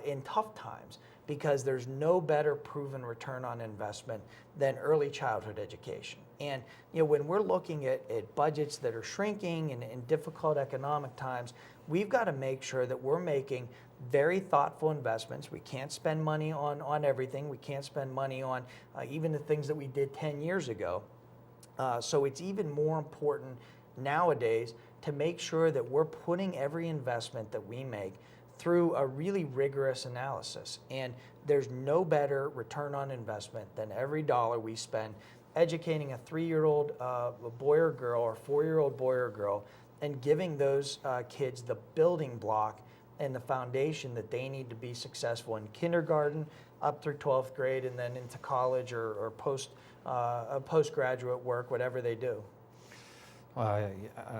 in tough times, because there's no better proven return on investment than early childhood education. And when we're looking at budgets that are shrinking and in difficult economic times, we've got to make sure that we're making very thoughtful investments. We can't spend money on everything. We can't spend money on even the things that we did 10 years ago. So it's even more important nowadays to make sure that we're putting every investment that we make through a really rigorous analysis. And there's no better return on investment than every dollar we spend educating a 3-year-old boy or girl or 4-year-old boy or girl, and giving those kids the building block and the foundation that they need to be successful in kindergarten up through 12th grade, and then into college or postgraduate work, whatever they do. Well,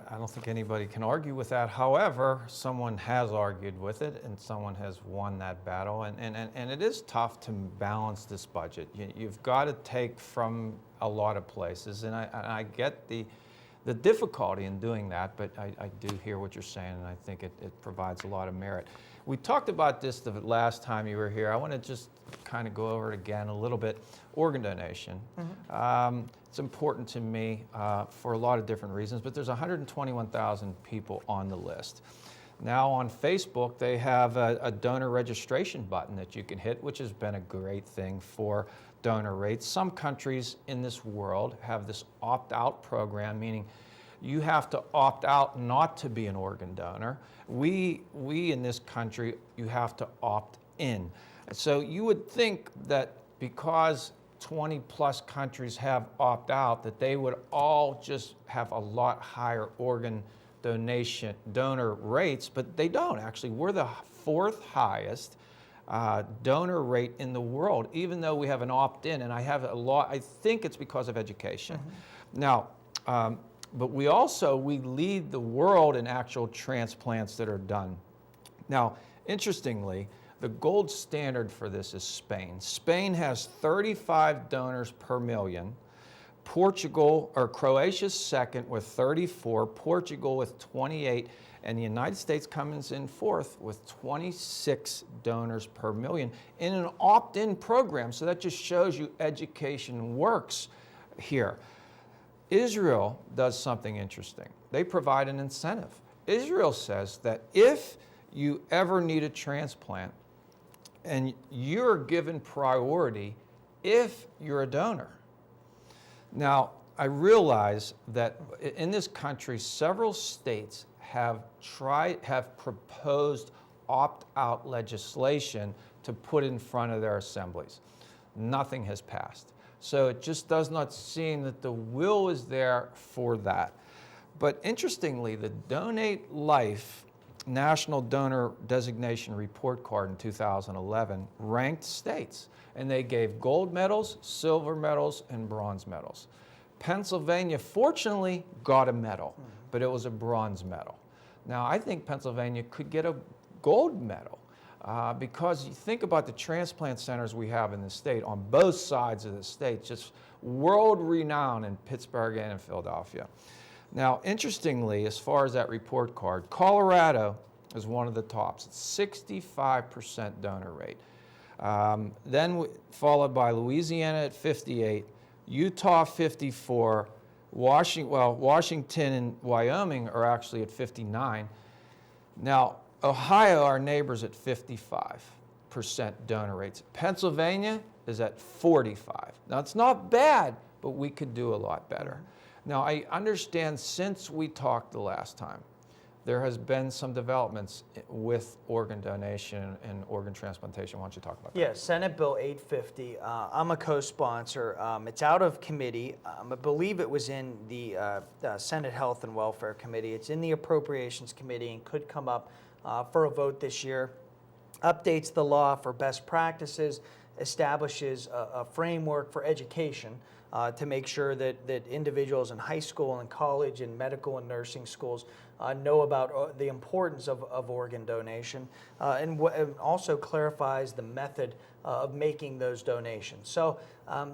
I don't think anybody can argue with that. However, someone has argued with it, and someone has won that battle. And it is tough to balance this budget. You've got to take from a lot of places. And I get the the difficulty in doing that, but I do hear what you're saying, and I think it provides a lot of merit. We talked about this the last time you were here. I want to just kind of go over it again a little bit. Organ donation. It's important to me for a lot of different reasons, but there's 121,000 people on the list. Now on Facebook, they have a donor registration button that you can hit, which has been a great thing for donor rates. Some countries in this world have this opt-out program, meaning you have to opt out not to be an organ donor. We in this country, you have to opt in. So you would think that because 20 plus countries have opt out, that they would all just have a lot higher organ donor rates, but they don't actually. We're the fourth highest donor rate in the world, even though we have an opt-in, and I think it's because of education. Now, but we lead the world in actual transplants that are done. Now, interestingly, the gold standard for this is Spain. Spain has 35 donors per million. Croatia's second with 34, Portugal with 28, and the United States comes in fourth with 26 donors per million in an opt-in program. So that just shows you education works here. Israel does something interesting. They provide an incentive. Israel says that if you ever need a transplant, and you're given priority if you're a donor. Now, I realize that in this country, several states have proposed opt-out legislation to put in front of their assemblies. Nothing has passed. So it just does not seem that the will is there for that. But interestingly, the Donate Life National Donor Designation Report Card in 2011 ranked states, and they gave gold medals, silver medals, and bronze medals. Pennsylvania fortunately got a medal, but it was a bronze medal. Now I think Pennsylvania could get a gold medal because you think about the transplant centers we have in the state on both sides of the state, just world renowned in Pittsburgh and in Philadelphia. Now, interestingly, as far as that report card, Colorado is one of the tops. It's 65% donor rate. Then followed by Louisiana at 58, Utah 54, Washington and Wyoming are actually at 59. Now, Ohio, our neighbors, at 55% donor rates. Pennsylvania is at 45. Now, it's not bad, but we could do a lot better. Now, I understand since we talked the last time, there has been some developments with organ donation and organ transplantation. Why don't you talk about that? Yeah, Senate Bill 850. I'm a co-sponsor. It's out of committee. I believe it was in the Senate Health and Welfare Committee. It's in the Appropriations Committee and could come up for a vote this year. Updates the law for best practices, establishes a framework for education to make sure that individuals in high school and college and medical and nursing schools know about the importance of organ donation, and also clarifies the method of making those donations. So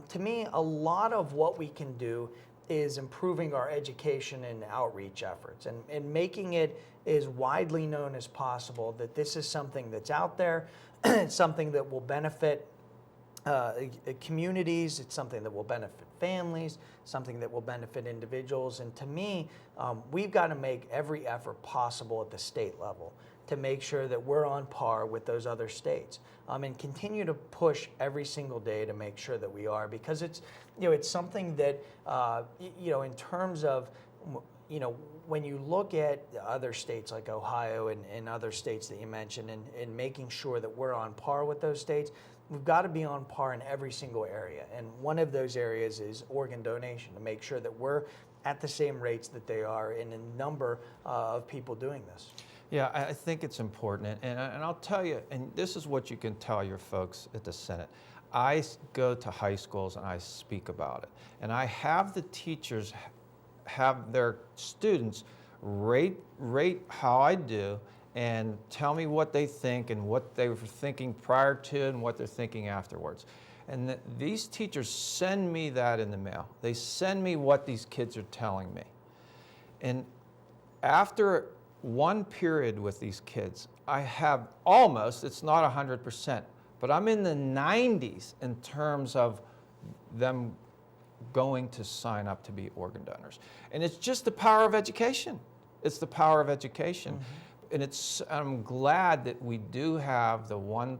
to me, a lot of what we can do is improving our education and outreach efforts and making it as widely known as possible that this is something that's out there, it's something that will benefit communities, it's something that will benefit families, something that will benefit individuals. And to me, we've got to make every effort possible at the state level to make sure that we're on par with those other states, and continue to push every single day to make sure that we are, because it's something that in terms of when you look at other states like Ohio and other states that you mentioned, and making sure that we're on par with those states, we've got to be on par in every single area. And one of those areas is organ donation, to make sure that we're at the same rates that they are in a number of people doing this. Yeah, I think it's important. And I'll tell you, and this is what you can tell your folks at the Senate. I go to high schools and I speak about it. And I have the teachers have their students rate how I do and tell me what they think and what they were thinking prior to and what they're thinking afterwards. And these teachers send me that in the mail. They send me what these kids are telling me. And after one period with these kids, I have almost, it's not 100%, but I'm in the 90s in terms of them going to sign up to be organ donors. And it's just the power of education. It's the power of education. And I'm glad that we do have the $1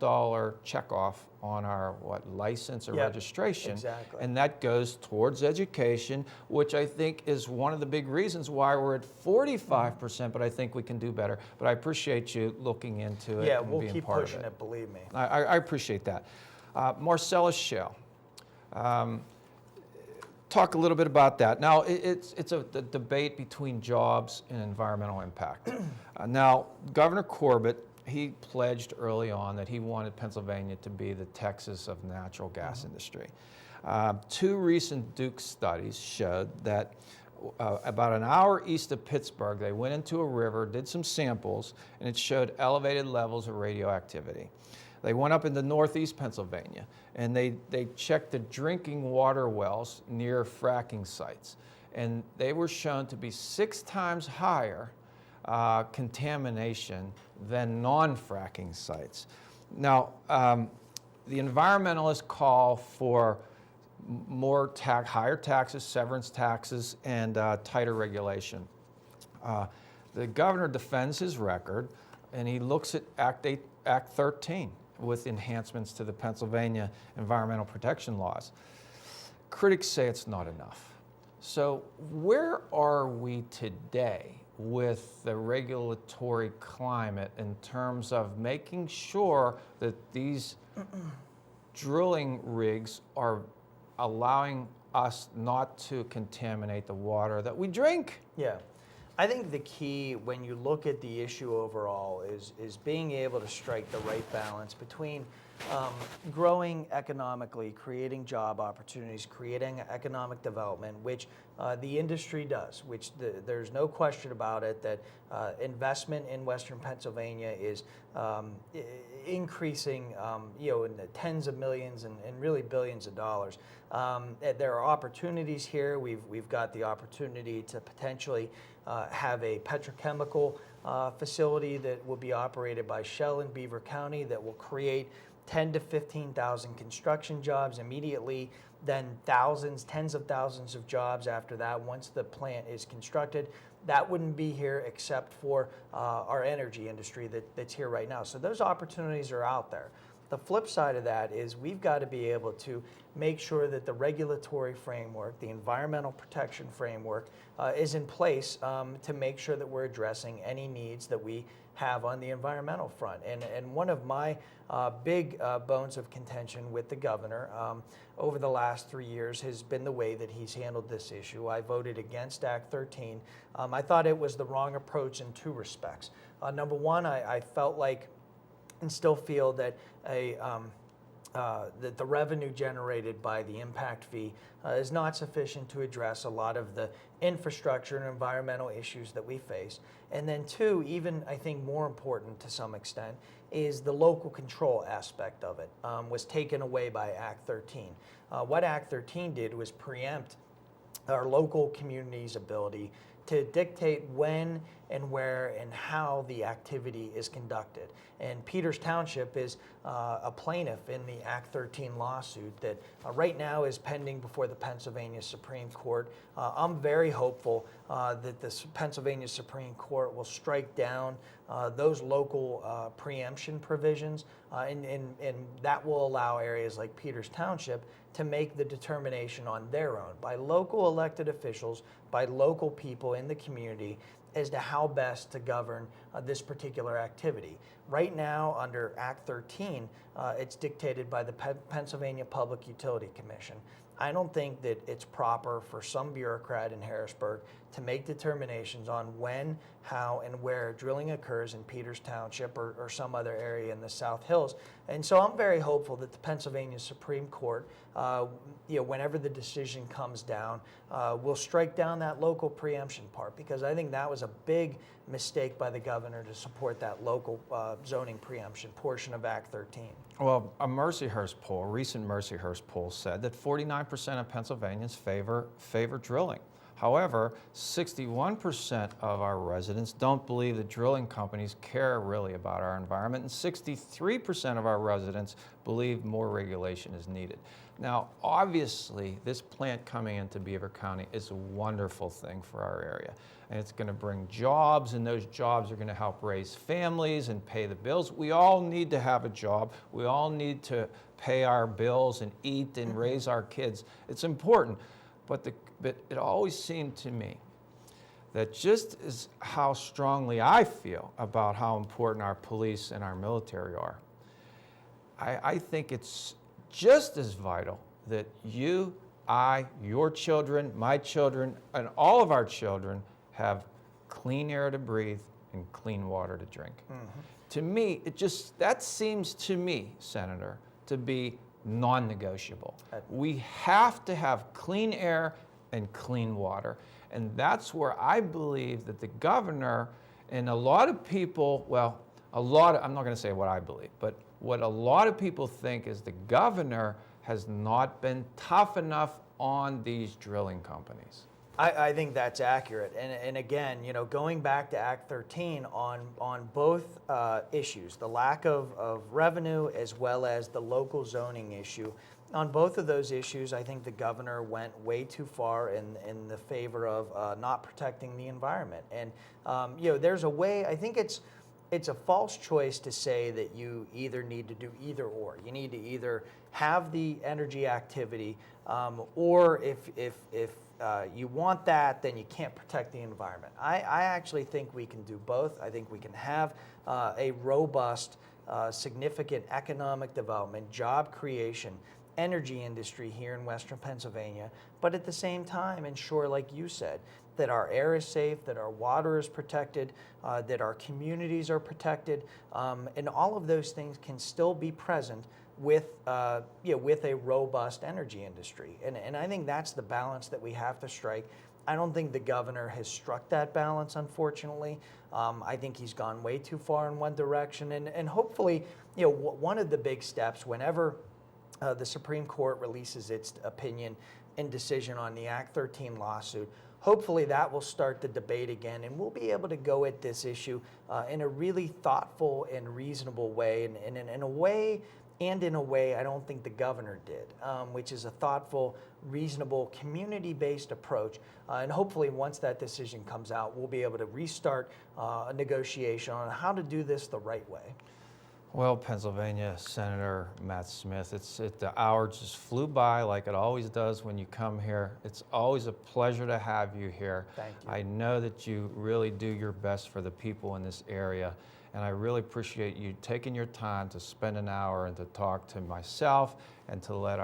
checkoff on our license or Yep, registration. exactly. And that goes towards education, which I think is one of the big reasons why we're at 45%, but I think we can do better. But I appreciate you looking into it Yeah, and we'll being keep part pushing of it, believe me. I appreciate that. Marcellus Shale. Talk a little bit about that. Now, it's a debate between jobs and environmental impact. Now, Governor Corbett, he pledged early on that he wanted Pennsylvania to be the Texas of natural gas industry. Two recent Duke studies showed that about an hour east of Pittsburgh, they went into a river, did some samples, and it showed elevated levels of radioactivity. They went up into northeast Pennsylvania, and they checked the drinking water wells near fracking sites. And they were shown to be 6 times higher contamination than non-fracking sites. Now, the environmentalists call for higher taxes, severance taxes, and tighter regulation. The governor defends his record, and he looks at Act 13 with enhancements to the Pennsylvania environmental protection laws. Critics say it's not enough. So where are we today with the regulatory climate in terms of making sure that these drilling rigs are allowing us not to contaminate the water that we drink? Yeah. I think the key when you look at the issue overall is being able to strike the right balance between growing economically, creating job opportunities, creating economic development, which the industry does, which there's no question about it, that investment in Western Pennsylvania is increasing, in the tens of millions and really billions of dollars. There are opportunities here. We've got the opportunity to potentially have a petrochemical facility that will be operated by Shell in Beaver County that will create 10 to 15,000 construction jobs immediately, then tens of thousands of jobs after that once the plant is constructed. That wouldn't be here except for our energy industry that's here right now. So those opportunities are out there. The flip side of that is we've got to be able to make sure that the regulatory framework, the environmental protection framework, is in place to make sure that we're addressing any needs that we have on the environmental front. And one of my big bones of contention with the governor over the last 3 years has been the way that he's handled this issue. I voted against Act 13. I thought it was the wrong approach in 2 respects. Number one, I felt like and still feel that that the revenue generated by the impact fee is not sufficient to address a lot of the infrastructure and environmental issues that we face. And then 2, even I think more important to some extent, is the local control aspect of it was taken away by Act 13. What Act 13 did was preempt our local community's ability to dictate when and where and how the activity is conducted. And Peters Township is a plaintiff in the Act 13 lawsuit that right now is pending before the Pennsylvania Supreme Court. I'm very hopeful that the Pennsylvania Supreme Court will strike down those local preemption provisions, and that will allow areas like Peters Township to make the determination on their own by local elected officials, by local people in the community as to how best to govern this particular activity. Right now, under Act 13, it's dictated by the Pennsylvania Public Utility Commission. I don't think that it's proper for some bureaucrat in Harrisburg to make determinations on when, how, and where drilling occurs in Peters Township or some other area in the South Hills. And so I'm very hopeful that the Pennsylvania Supreme Court, whenever the decision comes down, will strike down that local preemption part, because I think that was a big mistake by the governor to support that local zoning preemption portion of Act 13. Well, a recent Mercyhurst poll said that 49% of Pennsylvanians favor drilling. However, 61% of our residents don't believe that drilling companies care really about our environment, and 63% of our residents believe more regulation is needed. Now, obviously, this plant coming into Beaver County is a wonderful thing for our area, and it's going to bring jobs, and those jobs are going to help raise families and pay the bills. We all need to have a job. We all need to pay our bills and eat and raise our kids. It's important, but it always seemed to me that just as how strongly I feel about how important our police and our military are, I think it's just as vital that you, I, your children, my children, and all of our children have clean air to breathe and clean water to drink. To me, that seems to me, Senator, to be non-negotiable. We have to have clean air and clean water. And that's where I believe that the governor and a lot of people, I'm not going to say what I believe, but what a lot of people think is the governor has not been tough enough on these drilling companies. I think that's accurate. And again, going back to Act 13 on both issues, the lack of revenue as well as the local zoning issue, on both of those issues, I think the governor went way too far in the favor of not protecting the environment. And, there's a way, I think it's a false choice to say that you either need to do either or. You need to either have the energy activity, or if you want that, then you can't protect the environment. I actually think we can do both. I think we can have a robust, significant economic development, job creation, energy industry here in Western Pennsylvania, but at the same time ensure, like you said, that our air is safe, that our water is protected, that our communities are protected, and all of those things can still be present with a robust energy industry. And I think that's the balance that we have to strike. I don't think the governor has struck that balance, unfortunately. I think he's gone way too far in one direction. And hopefully, one of the big steps whenever the Supreme Court releases its opinion and decision on the Act 13 lawsuit, hopefully that will start the debate again, and we'll be able to go at this issue in a really thoughtful and reasonable way, and in a way I don't think the governor did, which is a thoughtful, reasonable, community-based approach. And hopefully once that decision comes out, we'll be able to restart a negotiation on how to do this the right way. Well, Pennsylvania Senator Matt Smith, the hour just flew by like it always does when you come here. It's always a pleasure to have you here. Thank you. I know that you really do your best for the people in this area, and I really appreciate you taking your time to spend an hour and to talk to myself and to let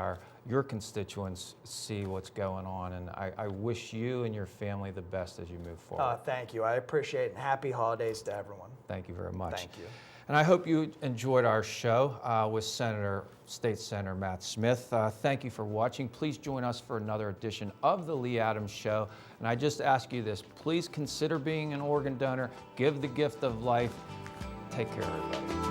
your constituents see what's going on. And I wish you and your family the best as you move forward. Thank you. I appreciate it. And happy holidays to everyone. Thank you very much. Thank you. And I hope you enjoyed our show with State Senator Matt Smith. Thank you for watching. Please join us for another edition of The Lee Adams Show. And I just ask you this, please consider being an organ donor. Give the gift of life. Take care, everybody.